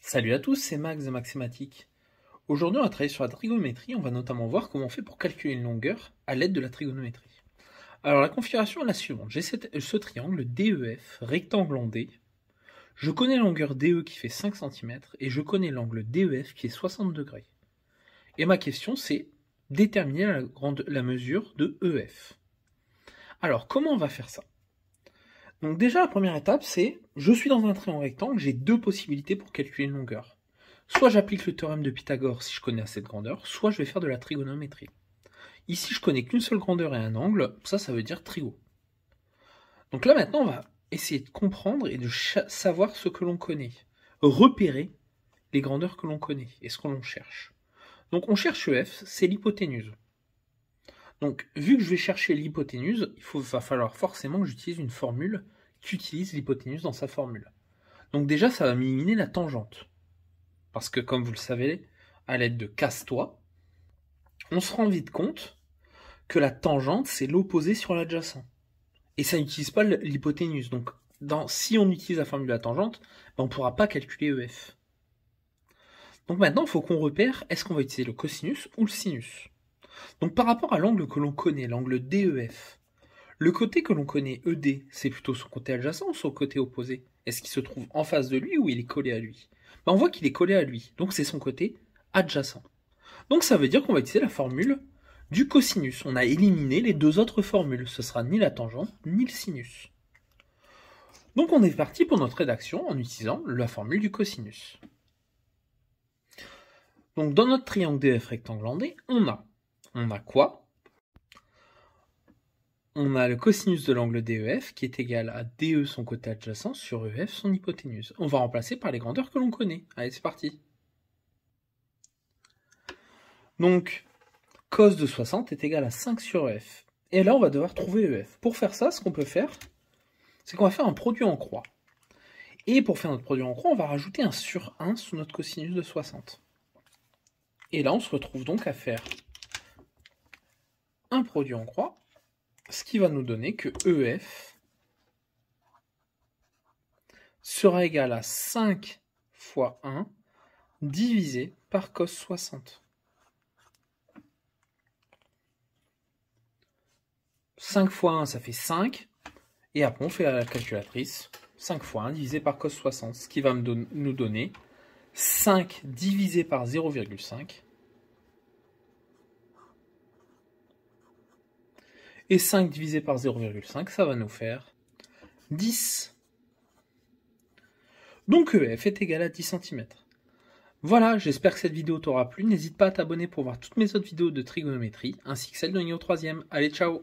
Salut à tous, c'est Max de Maxématique. Aujourd'hui, on va travailler sur la trigonométrie. On va notamment voir comment on fait pour calculer une longueur à l'aide de la trigonométrie. Alors, la configuration est la suivante. J'ai ce triangle DEF, rectangle en D. Je connais la longueur DE qui fait 5 cm et je connais l'angle DEF qui est 60 degrés. Et ma question, c'est déterminer la mesure de EF. Alors, comment on va faire ça? Donc déjà, la première étape, c'est, je suis dans un triangle rectangle, j'ai deux possibilités pour calculer une longueur. Soit j'applique le théorème de Pythagore si je connais assez de grandeur, soit je vais faire de la trigonométrie. Ici, je connais qu'une seule grandeur et un angle, ça veut dire trigo. Donc là, maintenant, on va essayer de comprendre et de savoir ce que l'on connaît. Repérer les grandeurs que l'on connaît et ce que l'on cherche. Donc on cherche EF, c'est l'hypoténuse. Donc, vu que je vais chercher l'hypoténuse, va falloir forcément que j'utilise une formule qui utilise l'hypoténuse dans sa formule. Donc déjà, ça va m'éliminer la tangente. Parce que, comme vous le savez, à l'aide de casse-toi, on se rend vite compte que la tangente, c'est l'opposé sur l'adjacent. Et ça n'utilise pas l'hypoténuse. Donc, si on utilise la formule de la tangente, on ne pourra pas calculer EF. Donc maintenant, il faut qu'on repère, est-ce qu'on va utiliser le cosinus ou le sinus? Donc par rapport à l'angle que l'on connaît, l'angle DEF, le côté que l'on connaît ED, c'est plutôt son côté adjacent ou son côté opposé? Est-ce qu'il se trouve en face de lui ou il est collé à lui? On voit qu'il est collé à lui, donc c'est son côté adjacent. Donc ça veut dire qu'on va utiliser la formule du cosinus. On a éliminé les deux autres formules, ce sera ni la tangente ni le sinus. Donc on est parti pour notre rédaction en utilisant la formule du cosinus. Donc dans notre triangle DEF rectangle en D, on a quoi? On a le cosinus de l'angle DEF qui est égal à DE son côté adjacent sur EF son hypoténuse. On va remplacer par les grandeurs que l'on connaît. Allez, c'est parti. Donc, cos de 60 est égal à 5 sur EF. Et là, on va devoir trouver EF. Pour faire ça, ce qu'on peut faire, c'est qu'on va faire un produit en croix. Et pour faire notre produit en croix, on va rajouter un sur 1 sous notre cosinus de 60. Et là, on se retrouve donc à faire un produit en croix, ce qui va nous donner que EF sera égal à 5 fois 1 divisé par cos 60. 5 fois 1, ça fait 5. Et après, on fait la calculatrice. 5 fois 1 divisé par cos 60, ce qui va nous donner 5 divisé par 0,5. Et 5 divisé par 0,5, ça va nous faire 10. Donc EF est égal à 10 cm. Voilà, j'espère que cette vidéo t'aura plu. N'hésite pas à t'abonner pour voir toutes mes autres vidéos de trigonométrie, ainsi que celle de niveau 3e. Allez, ciao!